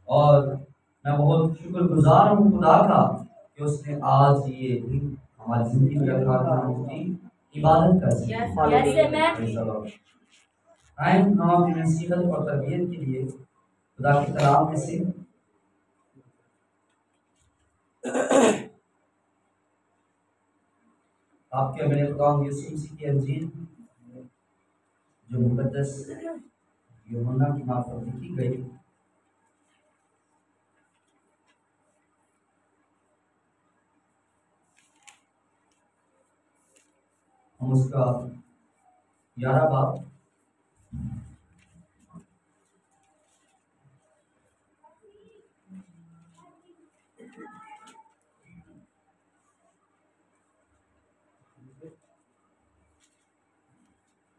और मैं बहुत शुक्रगुजार हूँ खुदा का कि उसने आज ये दिन हमारी जिंदगी में रखा कि हम उसकी इबादत कर सकें। हम अपनी नसीहत और तरबियत के लिए खुदा की कलाम में से आपके मेरे खुदा यीशु मसीह की अंजील जो मुकद्दस यूहन्ना की मार्फत लिखी गई, हम उसका 11 बाब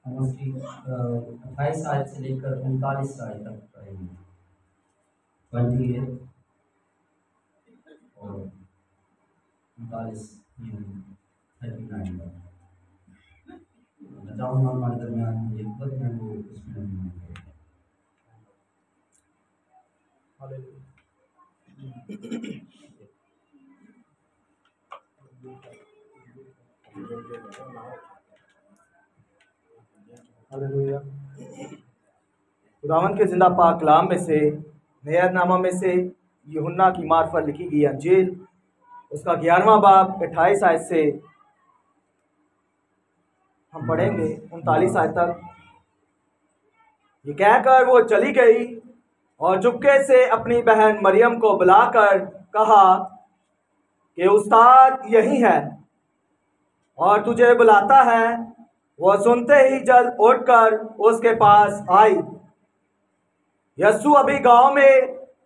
हम उसकी 28 आयत से लेकर 39 आयत तक पढ़ेंगे। 28 और 39 39 बताऊँ हमारे दरमियान एक पद में वो उसमें हालेलुया। खुदावंद के जिंदा पाक कलाम में से नया-नामा में से यूहन्ना की मार्फत लिखी गई अंजील उसका 11वां बाब 28 आयत से हम पढ़ेंगे 39 आयत तक। ये कहकर वो चली गई और चुपके से अपनी बहन मरियम को बुलाकर कहा कि उस्ताद यही है और तुझे बुलाता है। वह सुनते ही जल्द उठकर उसके पास आई। यीशु अभी गांव में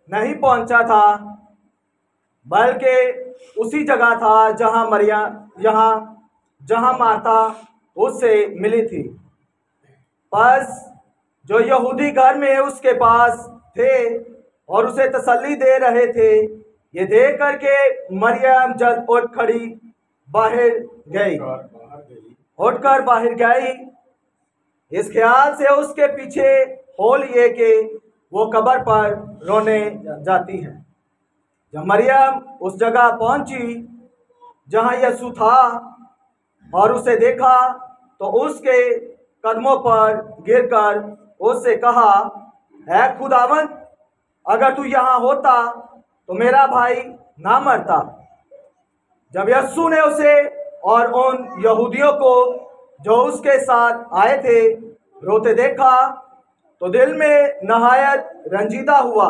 नहीं पहुंचा था, बल्कि उसी जगह था जहां मार्था उससे मिली थी। बस जो यहूदी घर में उसके पास थे और उसे तसल्ली दे रहे थे, ये देख करके मरियम जल्द उठकर बाहर गई। इस ख्याल से उसके पीछे हो लिए कि वो कब्र पर रोने जाती है। जब मरियम उस जगह पहुंची जहां यीशु था और उसे देखा तो उसके कदमों पर गिरकर उससे कहा, ऐ खुदावंद, अगर तू यहाँ होता तो मेरा भाई ना मरता। जब यीशु ने उसे और उन यहूदियों को जो उसके साथ आए थे रोते देखा तो दिल में नहायत रंजीदा हुआ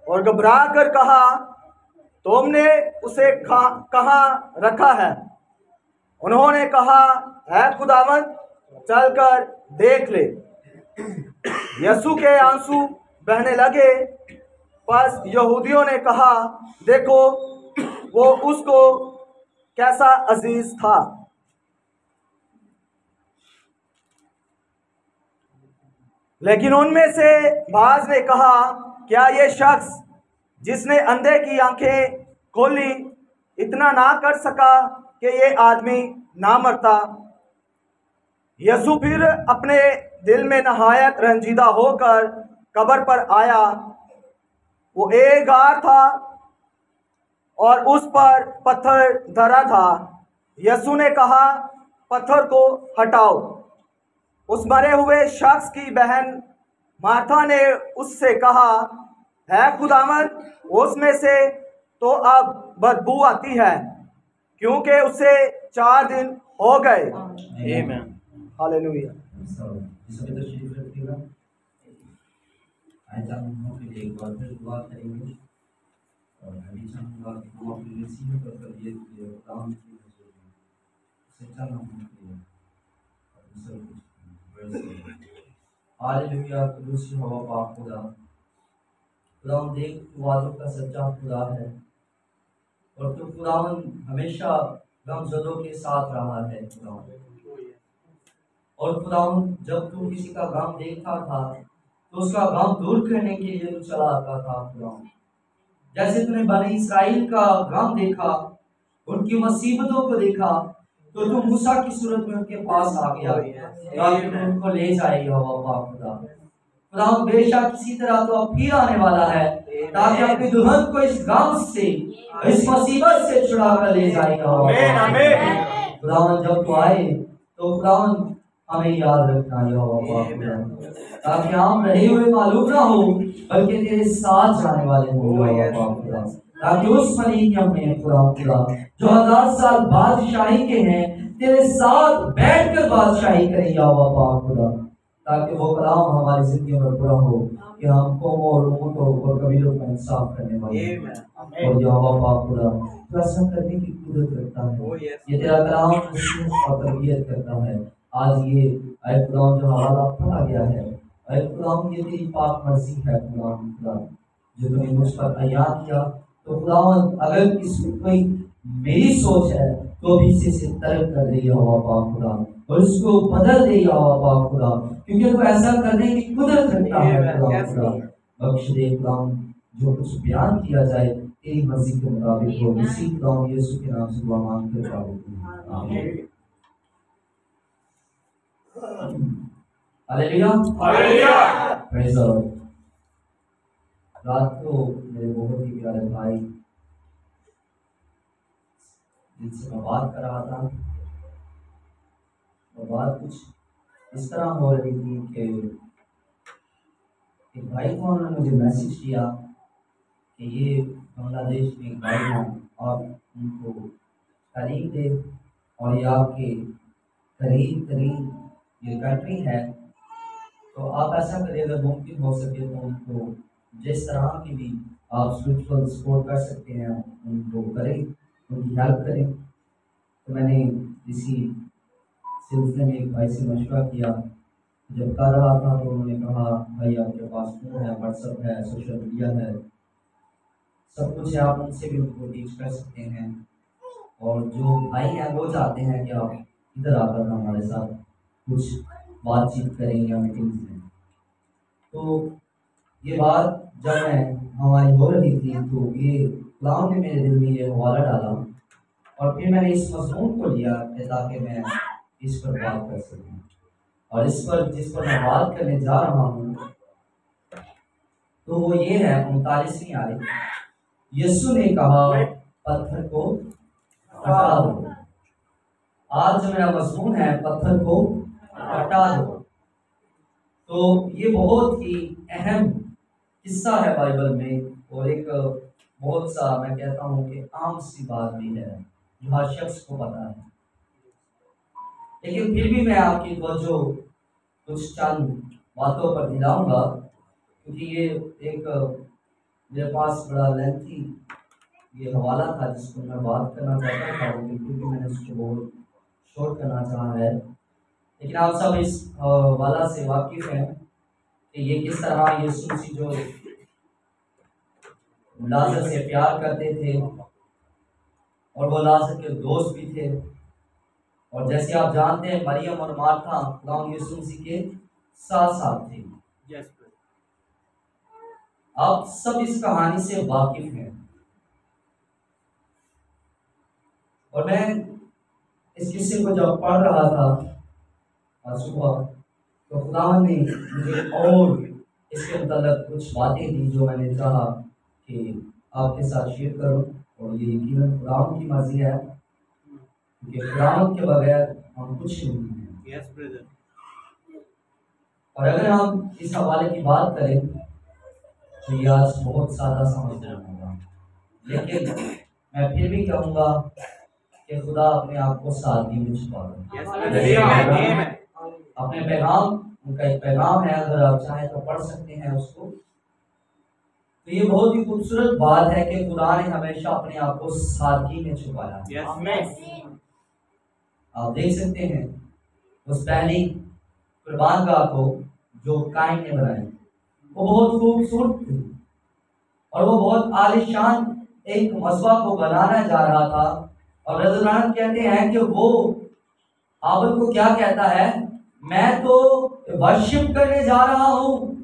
और घबरा कर कहा, तुमने उसे कहाँ रखा है? उन्होंने कहा, ऐ खुदावंद, चलकर देख ले। यीशु के आंसू बहने लगे। बस यहूदियों ने कहा, देखो वो उसको कैसा अजीज था। लेकिन उनमें से बाज ने कहा, क्या ये शख्स जिसने अंधे की आंखें खोली इतना ना कर सका कि ये आदमी ना मरता? यीशु फिर अपने दिल में नहायत रंजीदा होकर कब्र पर आया। वो एक गार था और उस पर पत्थर धरा था। यीशु ने कहा, पत्थर को हटाओ। उस मरे हुए शख्स की बहन मार्था ने उससे कहा, है खुदावंद, उसमें से तो अब बदबू आती है, क्योंकि उसे 4 दिन हो गए। आमीन। हालेलुया। आज हम के लिए एक बार फिर दुआ करेंगे और मैं चाहूँगा कि हम अपनी नसीहत और तरबियत के लिए खुदावंद की हुजूर में सच्चा नाम के और सब कुछ हालेलुया। कुदूस हवा पाक खुदा, खुदावंद देख तू वादों का सच्चा खुदा है और तू खुदावंद हमेशा गमज़दों के साथ रहा है खुदावंद। और खुदावंद जब तू किसी का गम देखता था तो उसका गम दूर करने के लिए तू चला आता था खुदावंद। जैसे तूने बनी इस्राइल का गम देखा, उनकी मुसीबतों को देखा, तो तू मूसा की सूरत में उनके पास आ गया ताकि तू उनको ले जाएगा। खुदा बेशक किसी तरह तो अब फिर आने वाला है ताकि अपनी दुल्हन को इस गम से, इस मुसीबत से छुड़ा कर ले जाएगा। खुदावन जब तू आए तो खुदावन हमें याद रखना यहोवा, ताकि हम रहे हुए मालूम ना हो बल्कि तेरे साथ जाने वाले हो यहोवा, ताकि उस मलीनियम में खुदा जो 1000 साल बादशाही के हैं तेरे साथ बैठकर बादशाही करें यहोवा खुदा, ताकि वो कलाम हमारी जिंदगी में पूरा हो कि हम कौम और उम्मतों और कबीलों का इंसाफ करने वाले और यहोवा खुदा तो ऐसा करने की कुदरत रखता है। ये तेरा कलाम नसीहत और तरबियत करता है। आज ये ऐ खुदा जो हवाला पढ़ा गया है, ऐ खुदा ये तेरी पाक मर्जी है खुदा जो तूने मुझ पर अया किया, तो खुदा अगर इसमें कोई मेरी सोच है तो भी इसे तर्क कर दे यहोवा खुदा और उसको बदल दे यहोवा खुदा, क्योंकि तू ऐसा करने की कुदरत रखता है खुदा। बख्श दे खुदा जो कुछ बयान किया जाए तेरी मर्जी के मुताबिक हो, इसी खुदा यीशु के नाम से दुआ मांगते हैं, आमीन। Hallelujah, hallelujah, praise the Lord. रात को मेरे बहुत ही प्यारे भाई जिनसे मैं बात कर रहा था, और बात कुछ इस तरह हो रही थी कि एक भाई को उन्होंने मुझे मैसेज किया कि ये बांग्लादेश में एक भाई हैं और उनको तारीफ दे और ये आपके करीब करीब ये कंट्री है, तो आप ऐसा करिए अगर मुमकिन हो सके तो उनको जिस तरह की भी आप स्पिरिचुअल सपोर्ट कर सकते हैं उनको करें, उनकी हेल्प करें। तो मैंने इसी सिलसिले में एक भाई से मशवरा किया, जब कर रहा था तो उन्होंने कहा भाई आपके पास फ़ोन है, व्हाट्सएप है, सोशल मीडिया है, सब कुछ है, आप उनसे भी उनको टीच कर सकते हैं। और जो भाई हैं वो चाहते हैं कि आप इधर आकर हमारे साथ कुछ बातचीत करें या मीटिंग्स में। तो ये बात जब मैं हमारी हो रही थी तो ये खुदावंद ने मेरे दिल में ये हवाला डाला और फिर मैंने इस मज़मून को लिया ताकि मैं इस पर बात कर सकूं। और इस पर जिस पर मैं बात करने जा रहा हूँ तो वो ये है 39वीं आयत। यीशु ने कहा पत्थर को हटा दो। आज जो मेरा मज़मून है पत्थर को हटा दो। तो ये बहुत ही अहम किस्सा है बाइबल में और एक बहुत सा मैं कहता हूँ कि आम सी बात भी है जो हर शख्स को पता है, लेकिन फिर भी मैं आपकी तवज्जो कुछ चंद बातों पर दिलाऊंगा क्योंकि ये एक मेरे पास बड़ा लेंथी ये हवाला था जिसको मैं बात करना चाहता था, लेकिन फिर भी मैंने उसको बहुत शॉर्ट करना चाहा है। लेकिन आप सब इस हवाला से वाकिफ हैं कि ये किस तरह यीशु मसीह जो लाजर से प्यार करते थे और वो लाजर के दोस्त भी थे, और जैसे आप जानते हैं मरियम और मार्था खुदावंद यीशु मसीह के साथ साथ थे। आप सब इस कहानी से वाकिफ हैं और मैं इस किस्से को जब पढ़ रहा था आज सुबह तो खुदावंद ने मुझे और इसके मतलब कुछ बातें दी जो मैंने चाहा कि आपके साथ शेयर करूं, और ये यकीनन खुदावंद की मर्जी है क्योंकि खुदावंद के बगैर हम कुछ नहीं हैं। और अगर हम इस हवाले की बात करें तो ये आज बहुत सादा समझना होगा, लेकिन मैं फिर भी कहूँगा कि खुदा अपने आप को सादगी में छुपा रहा है। अपने पैगाम, उनका एक पैगाम है, अगर आप चाहें तो पढ़ सकते हैं उसको। तो ये बहुत ही खूबसूरत बात है कि खुदा ने हमेशा अपने आप को सादगी में छुपाया। आप देख सकते हैं उस पहली कुर्बानगाह को जो काइन ने बनाई, वो बहुत खूबसूरत थी और वो बहुत आलिशान एक मस्बा को बनाना जा रहा था। और रज़ान कहते हैं कि वो हाबिल को क्या कहता है, मैं तो वर्शिप करने जा रहा हूँ,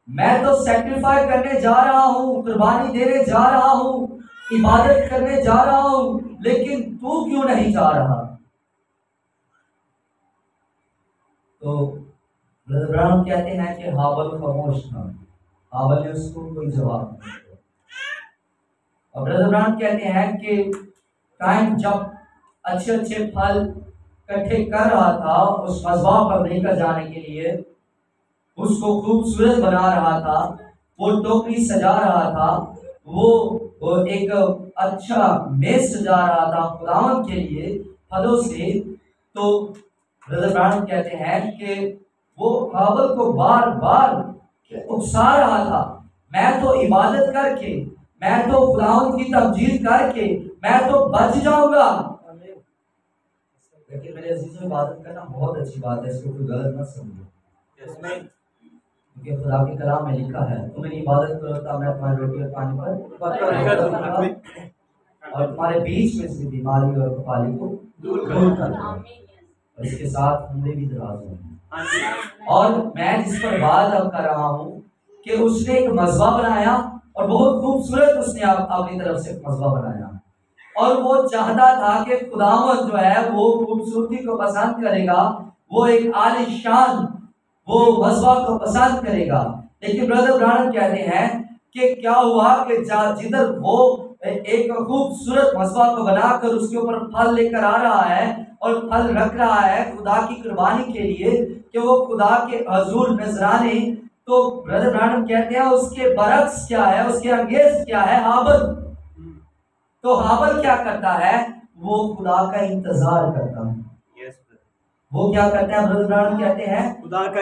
मैं तो सैक्रिफाई करने जा रहा हूँ, कुर्बानी देने जा रहा हूँ, इबादत करने जा रहा हूँ, लेकिन तू क्यों नहीं जा रहा। तो रज़ान कहते हैं कि हाबिल खामोश था हाबल ने उसको कोई जवाब नहीं दिया। और ब्रदर ब्राउन कहते हैं कि काइन जब अच्छे अच्छे फल इकट्ठे कर रहा था उस मज़बा पर लेकर जाने के लिए, उसको खूबसूरत बना रहा था, वो टोकरी सजा रहा था, वो एक अच्छा मेज सजा रहा था खुदावंद के लिए फलों से। तो ब्रदर ब्राउन कहते हैं कि वो हाबल को बार बार उकसा रहा था, मैं तो इबादत करके, मैं तो खुदावंद की तमजीद करके मैं तो बच जाऊंगा। लेकिन मेरे अजीजों, इबादत करना बहुत अच्छी बात है, इसको कोई गलत मत समझो। क्योंकि खुदा के कलाम में लिखा है, तुम मेरी इबादत करो तो मैं तुम्हारी रोटी और पानी पर और तुम्हारे बीच में से बीमारी और कपाली को दूर करूंगा। और इसके साथ हमने भी दराज होंगे। और मैं जिस पर बात अब कर रहा हूँ कि उसने एक मज़बा बनाया और बहुत खूबसूरत उसने अपनी तरफ से मज़बा बनाया, और वो चाहता था कि खुदावंद जो है वो खूबसूरती को पसंद करेगा, वो एक आलिशान वो मज़बा को पसंद करेगा। लेकिन ब्रदर ब्राउन कहते हैं कि क्या हुआ कि जिधर वो एक खूबसूरत मज़बा को बनाकर उसके ऊपर फल लेकर आ रहा है और फल रख रहा है खुदा की कुर्बानी के लिए कि वो खुदा के हजूर नजराने, तो ब्रदर ब्राउन कहते हैं उसके बरक्स क्या है, उसके अंगेज क्या है, हाबल। तो हाबल क्या करता है, वो खुदा का इंतजार करता है। वो क्या करता है, ब्रदर ब्राउन कहते हैं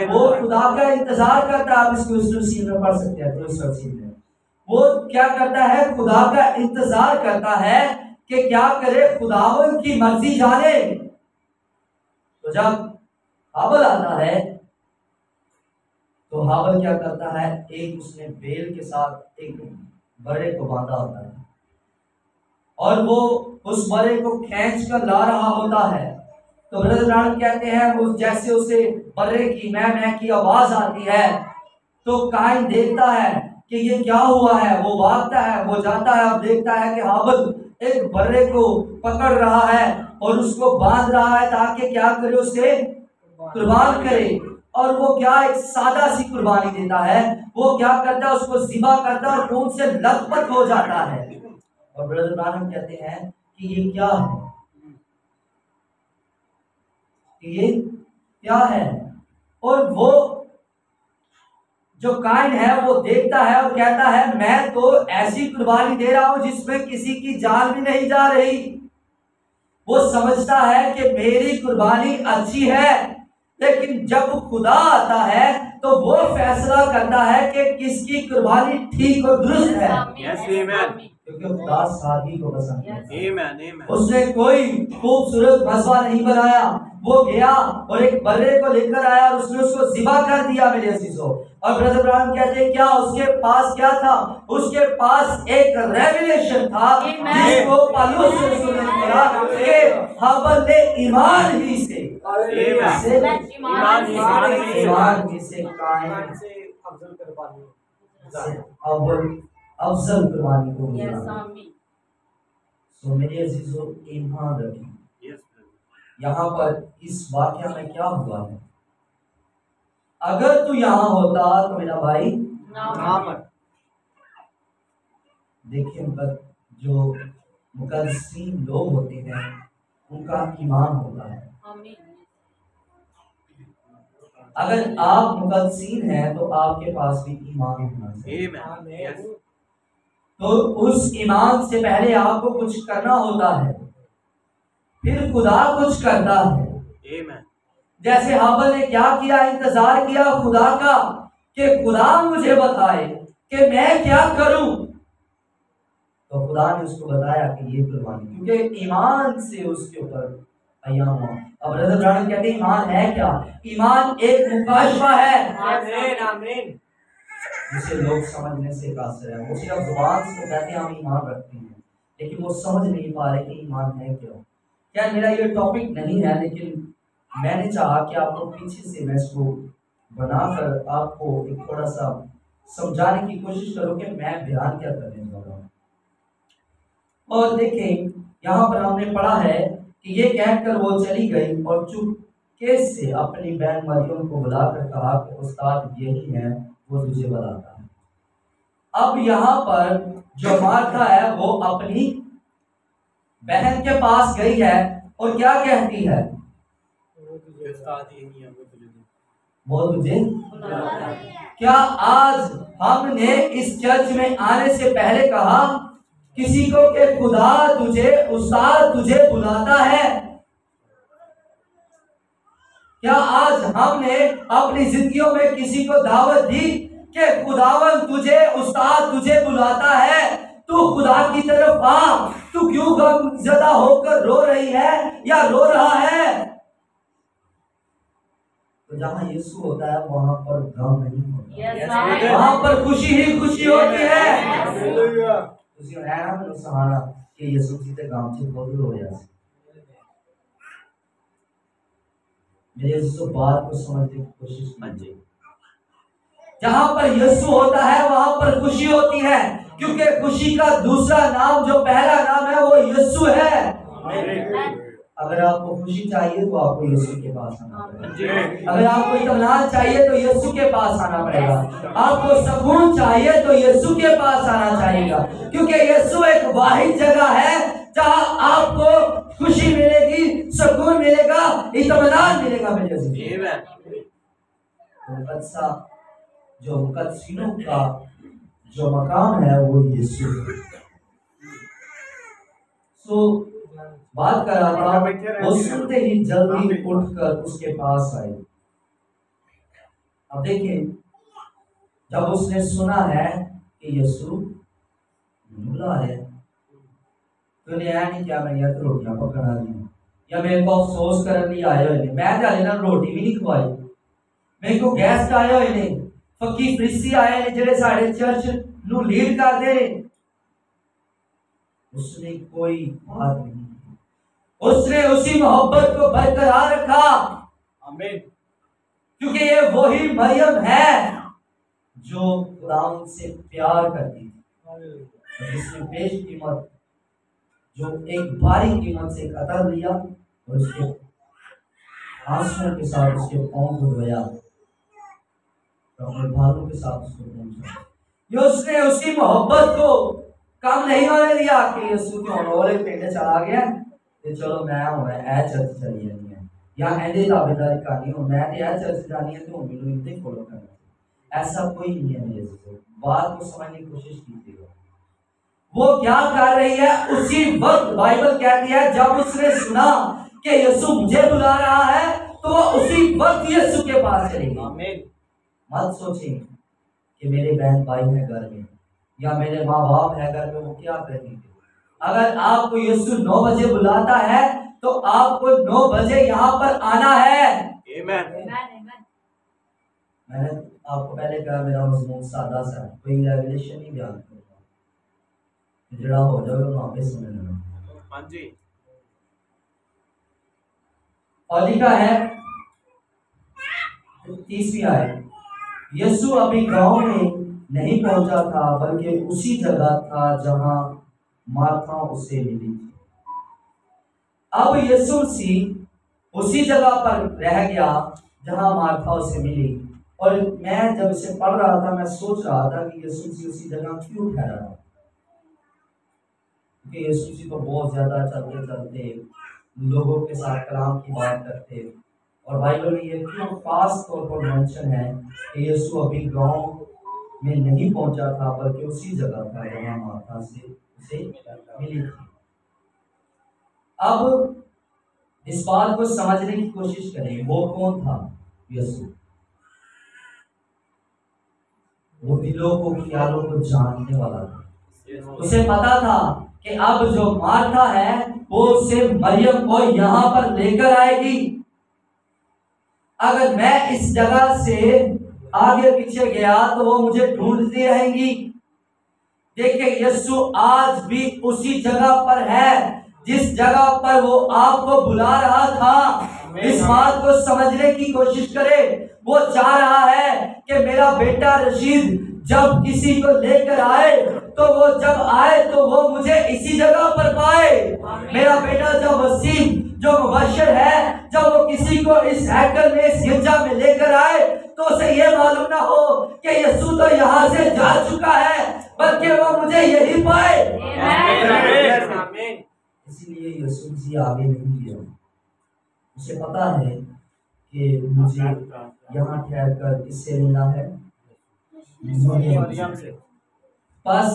वो खुदा का इंतजार करता है। आप इसको उस में पढ़ सकते हैं। वो क्या करता है, खुदा का इंतजार करता है कि क्या करे, खुदावंद की मर्जी जाने। तो जब हाबल आता है तो हाबल क्या करता है, एक उसने बेल के साथ एक बड़े को बांधा होता है और वो उस बड़े को खींच कर ला रहा होता है। तो ब्रदर ब्राउन कहते हैं उस जैसे उसे बर्रे की मैं की आवाज आती है तो काइन देखता है कि ये क्या हुआ है, वो भागता है, वो जाता है और देखता है कि हाबल एक बर्रे को पकड़ रहा है और उसको बांध रहा है ताकि क्या करे, उसे कुर्बान करे। और वो क्या एक सादा सी कुर्बानी देता है, वो क्या करता है, उसको ज़िबा करता है और खून से लथपथ हो जाता है। और ब्रदर ब्राउन कहते हैं कि ये क्या है, ये क्या है। और वो जो काइन है वो देखता है और कहता है मैं तो ऐसी कुर्बानी दे रहा हूं जिसमें किसी की जान भी नहीं जा रही। वो समझता है कि मेरी कुर्बानी अच्छी है, लेकिन जब खुदा आता है तो वो फैसला करता है कि किसकी कुर्बानी ठीक और दुरुस्त है। क्योंकि खुदा सादगी को पसंद है। उसने कोई खूबसूरत मज़बा नहीं बनाया, वो गया और एक बर्रे को लेकर आया और उसने उसको ज़िबा कर दिया मेरे अजीजों। और ब्रदर ब्राउन कहते हैं क्या उसके पास क्या था, उसके पास एक रेवलेशन था जिसको पौलुस रसूल ने कहा कि हाबल ने ईमान ही से अफजल कुर्बानी को मिला। सो मेरे अजीजों, ईमान रखिए। यहाँ पर इस वाक़या में क्या हुआ है, अगर तू यहाँ होता तो मेरा भाई देखिए, जो मुकद्दसीन लोग होते हैं उनका ईमान होता है। अगर आप मुकद्दसीन हैं तो आपके पास भी ईमान होना चाहिए। तो उस ईमान से पहले आपको कुछ करना होता है, फिर खुदा कुछ करता है। जैसे हाबल ने क्या किया, इंतजार किया खुदा का कि खुदा मुझे बताए कि मैं क्या करूं। तो खुदा ने उसको बताया कि ये कुर्बानी, क्योंकि ईमान से उसके ऊपर आया हुआ। अब ब्रदर ब्राउन कहते हैं ईमान है क्या, ईमान एक मुकाशफा है जिसे लोग समझने से कासिर है। वो सिर्फ जुबान से कहते हैं हम ईमान रखते हैं, लेकिन वो समझ नहीं पा रहे कि ईमान है क्या। क्या मेरा ये टॉपिक नहीं है, लेकिन मैंने चाहा कि आप लोग पीछे से मैं इसको बनाकर आपको एक थोड़ा सा समझाने की कोशिश करूं कि मैं बयान क्या करने जा रहा हूँ। और देखें, यहाँ पर हमने पढ़ा है कि ये कहकर वो चली गई और चुपके से अपनी बहन मरियम को बुलाकर कहा कि उस्ताद यही है, वो तुझे बताता है। अब यहाँ पर जो मार्था है वो अपनी बहन के पास गई है और क्या कहती है, वो तुझे क्या आज हमने इस चर्च में आने से पहले कहा किसी को कि खुदा तुझे, उस्ताद तुझे बुलाता है? क्या आज हमने अपनी जिंदगियों में किसी को दावत दी कि खुदावन तुझे, उस्ताद तुझे बुलाता है, तू खुदा की तरफ आ? तू क्यों गमज़दा होकर रो रही है या रो रहा है? तो जहाँ यीशु होता है वहां पर गम नहीं होता, वहां पर खुशी ही खुशी होती है। ਤੁਸੀਂ ਰਹਿਣਾ ਮੈਨੂੰ ਸਹਾਰਾ ਕਿ ਯਿਸੂ ਜੀ ਤੇ ਗਮ ਚ ਬਹੁਤ ਹੋਇਆ ਸੀ। मेरे यीशु बात को समझने की कोशिश कीजिए। जहां पर यीशु होता है वहां पर खुशी होती है, क्योंकि खुशी का दूसरा नाम, जो पहला नाम है, वो यीशु है। अगर आपको खुशी चाहिए तो आपको यीशु के पास आना पड़ेगा। अगर आपको इत्मीनान चाहिए तो यीशु के पास आना पड़ेगा। आपको सुकून चाहिए तो यीशु के पास आना चाहिए, क्योंकि यीशु एक वाहिद जगह है जहां आपको खुशी मिलेगी, सुकून मिलेगा, इत्मीनान मिलेगा। मेरे मुकद्दसा जो मुकद्दसीनों का जो मकाम है वो यीशु है। बात कर रहा था, वो सुनते ही जल्दी उठकर उसके पास आई। अब देखिए, जब उसने सुना है कि यीशु बुला रहे, तो नहीं क्या मैं या तो रोटियां पकड़ा दी या मेरे को अफसोस करने लिए आए हुए, मैं जाने ना रोटी भी नहीं खवाई, मेरे को गेस्ट आए हुए ने, फकी फरीसी आए ने जेडे साडे चर्च नू लीड करते ने। उसने कोई बात नहीं, उसने उसी मोहब्बत को बरकरार रखा। आमीन। क्योंकि ये वही मरियम है जो खुदावंद से प्यार करती थी, जिसने बेशकीमत, जो एक भारी कीमत से कतर लिया और उसके आंसुओं के साथ उसके पांव को धोया, अपने बालों के साथ उसको पहुंचा। ये उसने उसी मोहब्बत को कम नहीं होने दिया कि यीशु के होने पिंड चला गया ते चलो मैं हूं ए चर्च चली जानी है या एंदे ताबेदारी करनी हो, मैं ते ए चर्च जानी है तो मेनू इनते फॉलो करना। ऐसा कोई नहीं है। मेरे से बात को समझने की कोशिश कीजिएगा। वो क्या कर रही है, उसी वक्त बाइबल कहती है जब उसने सुना कि यीशु मुझे बुला रहा है तो वो उसी वक्त यीशु के पास चली गई। आमीन। मत सोचें कि मेरे बहन भाई है घर में या मेरे माँ बाप है घर में, वो क्या करेंगे। अगर आपको यीशु 9 बजे बुलाता है तो आपको 9 बजे यहाँ पर आना है। मैंने आपको पहले कहा मेरा मजमून सादा सा है, कोई रेवलेशन नहीं बयान करूंगा, जड़ा हो जाएगा वहां पे सुनने लगा। हाँ जी। और लिखा है 30वीं आयत, यीशु अभी गांव में नहीं पहुंचा था बल्कि उसी जगह था जहां मार्था उसे मिली थी। अब यीशु मसीह उसी जगह पर रह गया जहां मार्था उसे मिली। और मैं जब इसे पढ़ रहा था मैं सोच रहा था कि यीशु मसीह उसी जगह क्यों ठहरा, क्योंकि यीशु मसीह तो बहुत ज्यादा चलते चलते लोगों के साथ कलाम की बात करते, और बाइबल में ये क्यों खास तौर पर मेंशन है कि यीशु अभी गांव में नहीं पहुंचा था बल्कि उसी जगह था जहां मार्था से उसे मिली थी। अब इस बात को समझने की कोशिश करें, वो कौन था यीशु? वो दिलों को, ख्यालों को जानने वाला था। उसे पता था कि अब जो मार्था है वो उसे मरियम को यहाँ पर लेकर आएगी। अगर मैं इस जगह से आगे पीछे गया तो वो मुझे ढूंढती रहेंगी। देखिए, यीशु आज भी उसी जगह पर है जिस जगह पर वो आपको बुला रहा था। इस बात को समझने की कोशिश करें। वो चाह रहा है कि मेरा बेटा रशीद जब किसी को लेकर आए तो वो जब आए तो वो मुझे इसी जगह पर पाए। मेरा बेटा जब वसीम जो मुबश्शिर है, जब वो किसी को इस हैकल में, इस गिरजा में लेकर आए तो उसे ये मालूम ना हो कि यीशु तो यहाँ से जा चुका है, बल्कि वो मुझे यही पाए। इसीलिए यीशु जी आगे नहीं गया। उसे पता है कि मुझे यहाँ ठहर कर किससे मिलना है, मरियम से। बस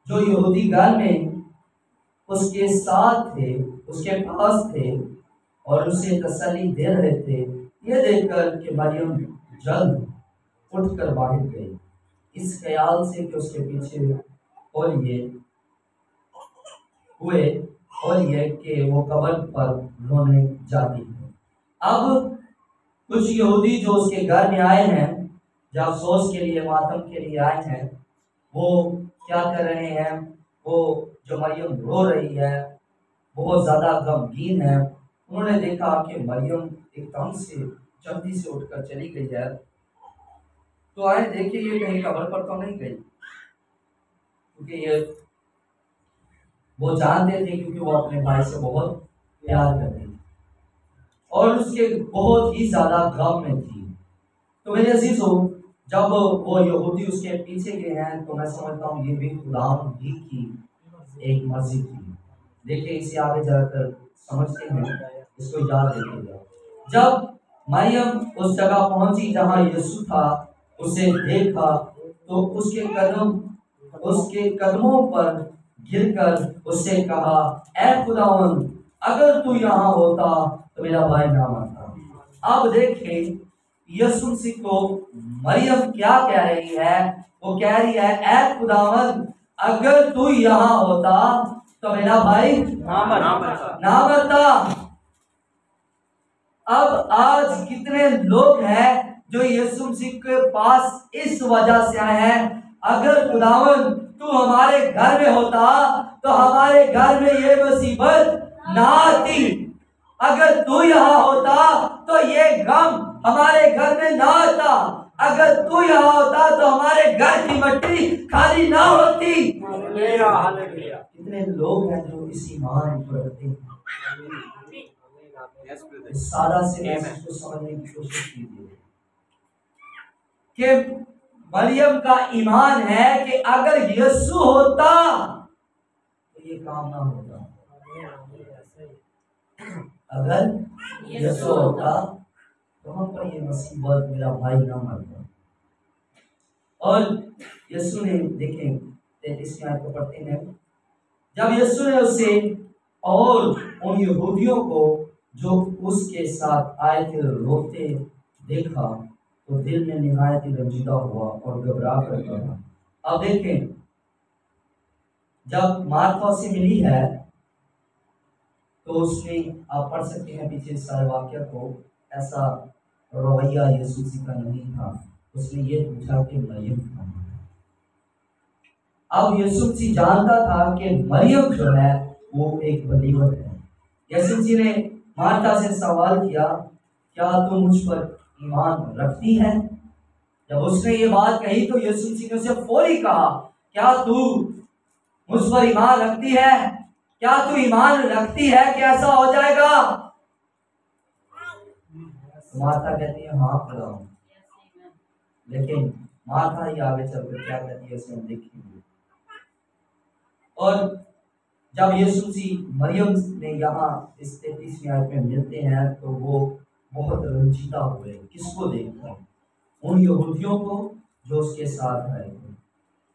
जो यहूदी घर में उसके साथ थे, उसके पास थे और उसे तसल्ली दे रहे थे, ये देखकर कि मरियम जल्द उठकर बाहर गई, इस ख्याल से कि उसके पीछे और ये हुए और ये कि वो कब्र पर रोने जाती है। अब कुछ यहूदी जो उसके घर में आए हैं, जो अफसोस के लिए, मातम के लिए आए हैं, वो क्या कर रहे हैं, वो जो मरियम रो रही है, बहुत ज़्यादा गमगीन है। उन्होंने देखा कि मरियम एकदम से जल्दी से उठकर चली गई है, तो आए देखिए ये कहीं कब्र पर तो नहीं गई, क्योंकि ये वो जानते थे, क्योंकि वो अपने भाई से बहुत प्यार करती थी और उसके बहुत ही ज़्यादा गम में थी। तो मेरे अजीजों, जब वो यहूदी उसके पीछे गए हैं, तो मैं समझता हूँ ये भी खुदा ही की एक मर्जी थी। देखिए इसे आगे जाकर समझते हैं, इसको याद रखिएगा। जब मरियम उस जगह पहुंची जहां यीशु था, उसे देखा तो उसके कदमों पर गिरकर उससे कहा, ऐ खुदावंद, अगर तू यहाँ होता तो मेरा भाई ना मरता। अब देखें यीशु मसीह को मरियम क्या कह रही है, वो कह रही है, ऐ खुदावंद, अगर तू यहाँ होता तो मेरा भाई ना मरता। अब आज कितने लोग हैं जो यीशु मसीह के पास इस वजह से आए हैं, अगर खुदावंद तू हमारे घर में होता तो हमारे घर में ये मुसीबत ना आती, अगर तू यहाँ होता तो ये गम हमारे घर में ना आता, अगर तू यहाँ होता तो हमारे घर की मट्टी खाली ना होती। कितने लोग हैं जो इस ईमान को रखते हैं। सादा से मैसेज को समझने की कोशिश कीजिए कि मरियम का ईमान है कि अगर यीशु होता तो ये काम ना होता, अगर यीशु होता तो हम पर ये मुसीबत, मेरा भाई ना मरता। और यीशु ने, देखें 33 आयत को पढ़ते हैं, जब यीशु ने उसे और उन यहूदियों को जो उसके साथ आए थे रोते देखा तो दिल में निहायत ही रंजीदा हुआ और घबरा कर कहा। अब देखें, जब मार्था से मिली है तो उसने, आप पढ़ सकते हैं पीछे सारे वाक्य को, ऐसा रवैया यीशु का नहीं था। उसने ये पूछा कि मरियम कहाँ है। अब यीशु जानता था कि मरियम जो है वो एक बलीवर है। यीशु ने मार्था से सवाल किया, क्या तुम मुझ पर ईमान रखती है? जब उसने ये बात कही तो यीशु ने उसे फौरी कहा, क्या तू मुझ पर ईमान रखती है? क्या तू ईमान रखती है कि ऐसा हो जाएगा? मार्था कहती है, हाँ खुदा। लेकिन मार्था ही आगे चलकर क्या कहती है उसे हम देखेंगे। और जब यीशु मरियम ने यहाँ इस 33वीं आयत में मिलते हैं तो वो बहुत रंजीदा हुए। किसको देखकर? उन यहूदियों को जो उसके साथ आए थे।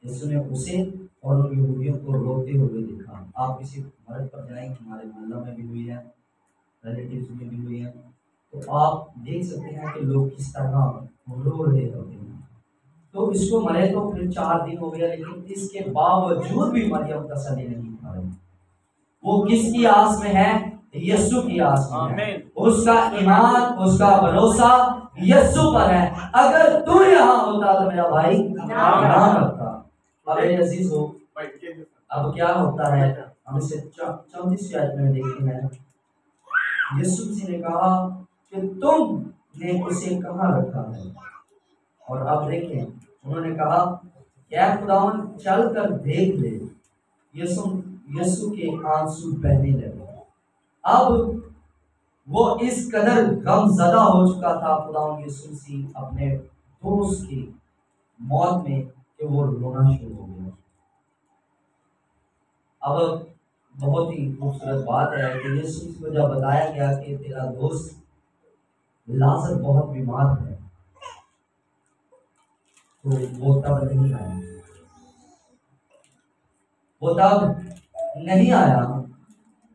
यीशु ने उसे और उन यहूदियों को रोते हुए देखा। आप किसी मर्द पर जाएं, हमारे मोहल्ला में भी हुई है, रिलेटिव्स में भी हुई है, तो आप देख सकते हैं कि लोग किस तरह रो रहे होते हैं। तो इसको मरे तो फिर 4 दिन हो गया, लेकिन इसके बावजूद भी मरियम तसल्ली नहीं पा रही। वो किसकी आस में है? यीशु की आस में है। उसका ईमान, उसका भरोसा यीशु पर है। अगर तू यहाँ होता तो मेरा भाई ना मरता। अब अजीज हो, अब क्या होता है, हम इसे 34 आयत में देखते हैं। यीशु ने कहा कि तुमने उसे कहाँ रखा है? और अब देखें, उन्होंने कहा, क्या खुदावन चल कर देख ले। यीशु के आंसू बहने लगे। अब वो इस कदर गमज़दा हो चुका था खुदावंद यीशु मसीह अपने दोस्त की मौत में कि वो रोना शुरू हो गया। अब बहुत ही खूबसूरत बात है कि यीशु को जब बताया गया कि तेरा दोस्त लाजर बहुत बीमार है, तो वो तब नहीं आया। वो तब नहीं आया,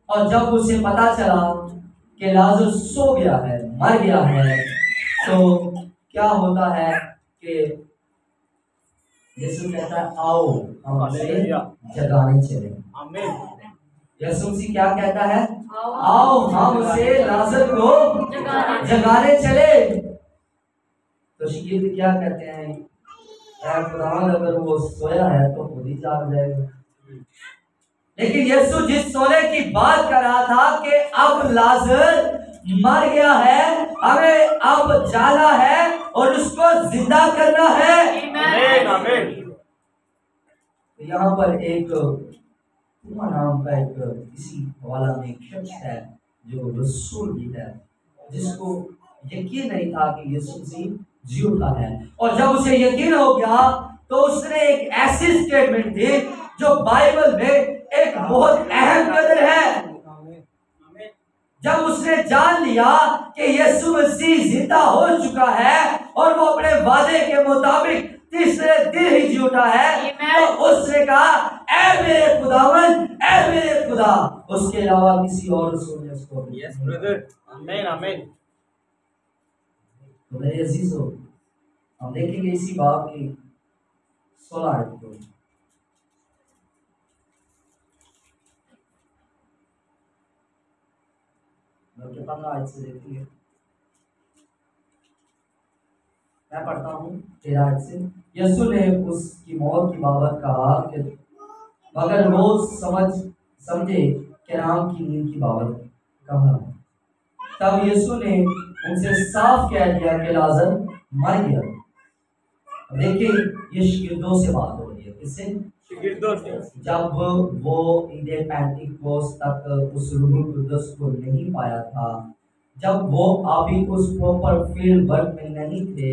और जब उसे पता चला कि लाजर सो गया है, मर गया है, तो क्या होता है कि यीशु कहता है आओ हम उसे जगाने चले। यीशु मसीह क्या कहता है? आओ हम उसे लाजर को जगाने चले। तो शागिर्द क्या कहते हैं? खुदावंद अगर वो सोया है तो खुद ही जाग जाएगा। लेकिन यीशु जिस सोने की बात कर रहा था कि अब लाजर मर गया है, हमें अब जाना है और उसको जिंदा करना है। तो यहाँ पर एक नाम का एक इसी हवाला में एक शख्स है जो रसूल भी है, जिसको यकीन नहीं था कि यीशु मसीह जी उठा है, और जब उसे यकीन हो गया तो उसने एक ऐसी स्टेटमेंट दी जो बाइबल में एक बहुत अहम कदर है। जब उसने जान लिया कि यीशु मसीह जिंदा हो चुका है और वो अपने वादे के मुताबिक तीसरे दिन ही जी उठा है, तो उसने कहा ऐ मेरे खुदावंद, ऐ मेरे खुदा, उसके अलावा किसी और रसूल ने उसको। यस ब्रदर, आमीन आमीन। तो मेरे अजीजों, हम देखेंगे इसी बाब की 16 आयत को। बल्कि 15 आयत से देखिए, मैं पढ़ता हूँ 13 आयत से। यीशु ने उसकी मौत की बाबत कहा कि मगर वो समझे कि नाम की नींद की बाबत कहा। तब यीशु ने उनसे साफ कह दिया कि लाजर मर गया। देखिए ये शागिर्दों से बात हो रही है। किससे? शागिर्दों से। जब वो ईद पेंटिकोस्त तक उस रूहुल कुद्दुस को नहीं पाया था, जब वो अभी उस प्रॉपर फील्ड वर्क में नहीं थे,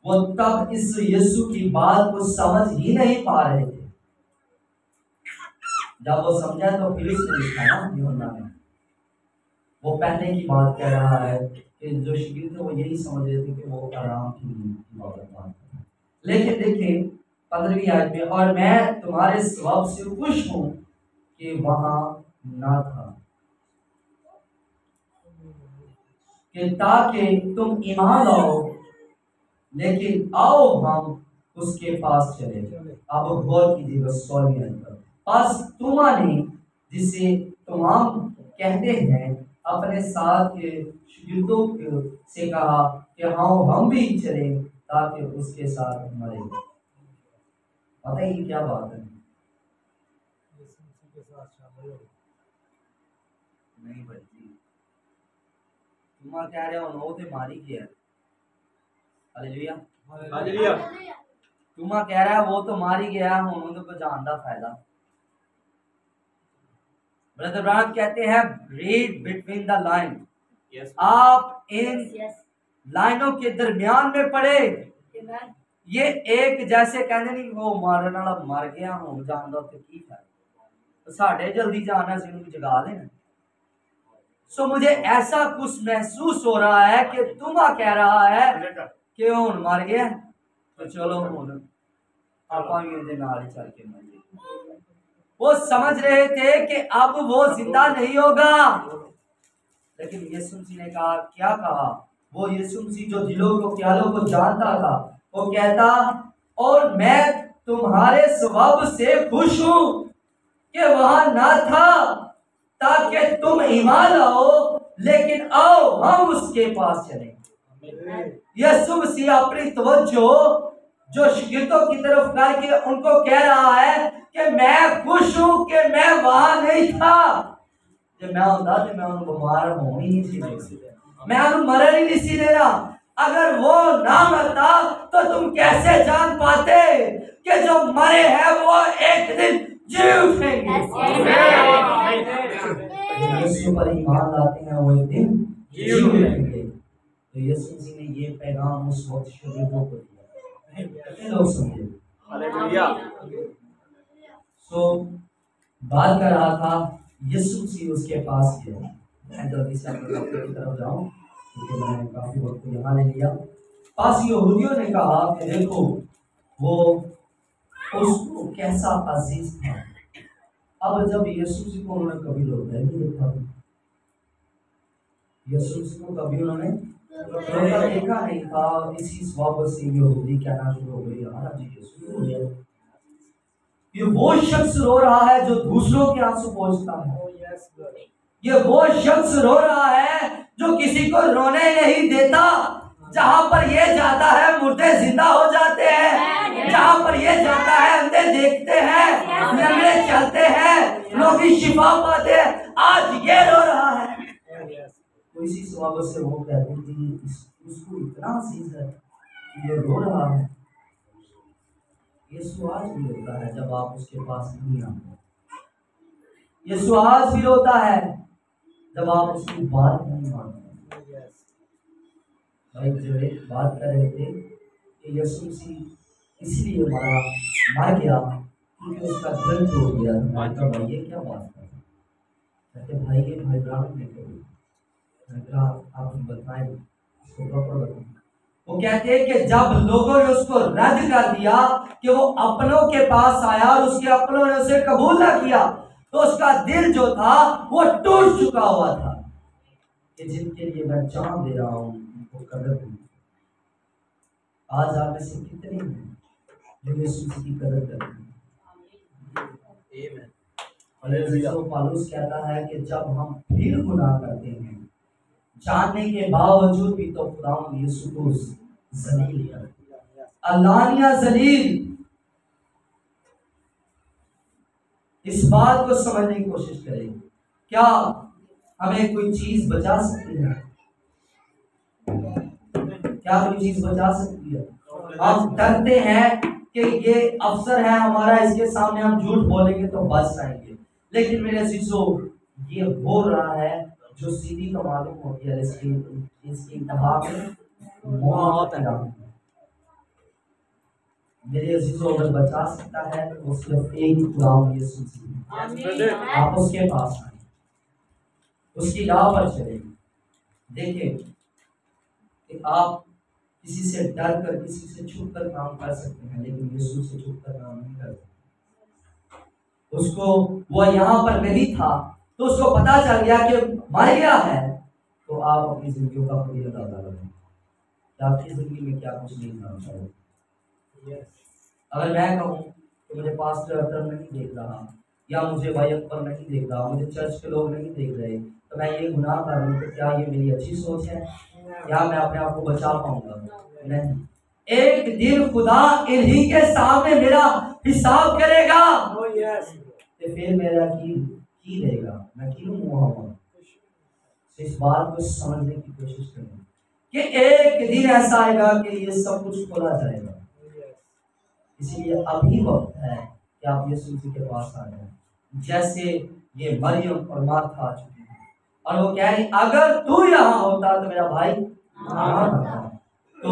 वो तब इस यीशु की बात को समझ ही नहीं पा रहे थे। जब वो समझा तो फिर उसने लिखा ना यूहन्ना में, वो पहले की बात कह रहा है कि जो शागिर्द थे वो यही समझ रहे थे कि वो आराम की बात कर रहे हैं। लेकिन देखिए 15वीं आयत में, और मैं तुम्हारे स्वभाव से खुश हूं कि वहां ना था, कि ताकि तुम ईमान लाओ, लेकिन आओ हम उसके पास चले। अब गौर कीजिएगा 16वीं आयत पर। बस तुमाने जिसे तुमाम कहते हैं अपने साथ के शागिर्दों से कहा कि हाँ हम भी चले ताकि उसके साथ मरे। पता है ये क्या बात है? नहीं बच्ची, तुम कह रहे हो नो ते मारी गया। Hallelujah hallelujah. तुम कह रहा है वो तो मारी गया, हम उनको को जानदा फायदा। ब्रदर ब्रायन कहते हैं रीड बिटवीन द लाइन। आप इन लाइनों के दरमियान में पढ़े। ये एक जैसे कहने नहीं वो मारने वाला मर गया हूं जानदा तो की फायदा, साढ़े जल्दी जाना सी उनको जगा देना। सो मुझे ऐसा कुछ महसूस हो रहा है कि तुम कह रहा है कि हुन मर गया, तो चलो हुन आपा भी उनके नाल ही चल के मर गए। वो समझ रहे थे कि अब वो जिंदा नहीं होगा, लेकिन यीशु मसीह ने कहा, क्या कहा? वो यीशु मसीह जो दिलों को ख्यालों को जानता था, वो कहता और मैं तुम्हारे स्वभाव से खुश हूं कि वहां ना था, ताकि तुम ईमान लाओ, लेकिन आओ हम उसके पास चलें। यीशु मसीह अपनी तवज्जो जो शागिर्दों की तरफ करके उनको कह रहा है कि मैं खुश हूं कि मैं वहां नहीं था। जब मैं होता तो मैं उनको बीमार हो ही नहीं सी, मैं उनको मरने ही नहीं सी दे रहा। अगर वो ना मरता तो तुम कैसे जान पाते कि जो मरे हैं वो एक दिन जी उठेंगे। यीशु पर ईमान लाते हैं वो एक दिन जी यीशु मसीह ने ये पैगाम उस वक्त शरीरों को दिया। कितने लोग समझे? हालेलुया। सो बात कर रहा था, यीशु मसीह उसके पास गया। मैं जल्दी से अपने डॉक्टर की तरफ जाऊं क्योंकि मैंने काफी वक्त यहाँ ले लिया। पास यहूदियों ने कहा कि देखो वो उसको कैसा अजीज था। अब जब यीशु मसीह को उन्होंने कभी रोका नहीं देखा, यीशु मसीह को कभी उन्होंने रोका देखा नहीं था। इसी स्वभाव से यहूदी कहना शुरू हो गई, हाँ जी यीशु हो गया। ये वो शख्स रो रहा है जो दूसरों के आंसू पोंछता है। ये वो शख्स रो रहा है जो किसी को रोने नहीं देता। जहां पर ये जाता है मुर्दे जिंदा हो जाते हैं, जहां पर ये जाता है अंधे देखते हैं, लंगड़े चलते हैं, लोग शिफा पाते हैं। आज ये रो रहा है। तो इसी स्वभाव से वो कहते कि उसको इतना अजीज है कि ये रो रहा है। यीशु आज भी रोता है जब आप उसके पास नहीं आते। यीशु आज भी रोता है जब आप उसकी बात नहीं मानते। भाई जो एक बात कर रहे थे कि यीशु मसीह इसलिए मर गया क्योंकि उसका दिल टूट गया। मैं कहा भाई ये क्या बात कर रहे? कहते भाई ये भाई ब्राह्मण ने कही। मैं कहा आप बताएं इसको प्रॉपर बताएं। वो कहते हैं कि जब लोगों ने उसको रद्द कर दिया कि वो अपनों के पास आया और उसके अपनों ने उसे कबूल ना किया, तो उसका दिल जो था वो टूट चुका हुआ था कि जिनके लिए मैं जान दे रहा हूँ उनको कदर नहीं। आज आप में से कितने हैं जो यीशु मसीह की कदर करते हैं? और पौलुस कहता है कि जब हम फिर गुनाह करते हैं जानने के बावजूद भी, तो खुदा यीशु को जलील कर अल्लानिया जलील। इस बात को समझने की कोशिश करें, क्या हमें कोई चीज बचा सकती है? क्या कोई चीज बचा सकती है? हम डरते हैं कि ये अफसर है हमारा, इसके सामने हम झूठ बोलेंगे तो बच जाएंगे। लेकिन मेरे शिष्यों, ये बोल रहा है जो सीधी तो मालूम होती है, इसकी इंतहा में मौत है। मेरे शिष्यों अगर बचा सकता है तो वो सिर्फ एक खुदा यीशु मसीह। आप उसके पास आए, उसकी राह पर चले। देखिए आप किसी से डर कर, किसी से छुप कर काम कर सकते हैं, लेकिन यीशु से छुप कर काम नहीं कर सकते। उसको वो यहाँ पर नहीं था तो उसको पता चल गया कि मर गया है, तो आप अपनी जिंदगी का खुद ही अंदाजा लगाएं कि आपकी जिंदगी में क्या कुछ नहीं करना चाहिए। अगर मैं कहूँ कि मुझे पास्टर अकरम नहीं देख रहा, या मुझे भाई अकबर नहीं देख रहा, मुझे चर्च के लोग नहीं देख रहे, तो मैं ये गुनाह कर रहा हूँ, तो क्या ये मेरी अच्छी सोच है? क्या मैं अपने आप को बचा पाऊंगा? नहीं। एक दिन खुदा इन्हीं के सामने मेरा हिसाब करेगा। तो फिर मेरा की देगा, मैं क्यों मुँह। इस बात को समझने की कोशिश करें कि एक दिन ऐसा आएगा कि ये सब कुछ खोला जाएगा। इसलिए अभी वक्त है कि आप यीशु मसीह के पास आ जाएं, जैसे ये मरियम और मार्था आ चुकी है। और वो कह रही अगर तू यहाँ होता तो मेरा भाई ना होता। तो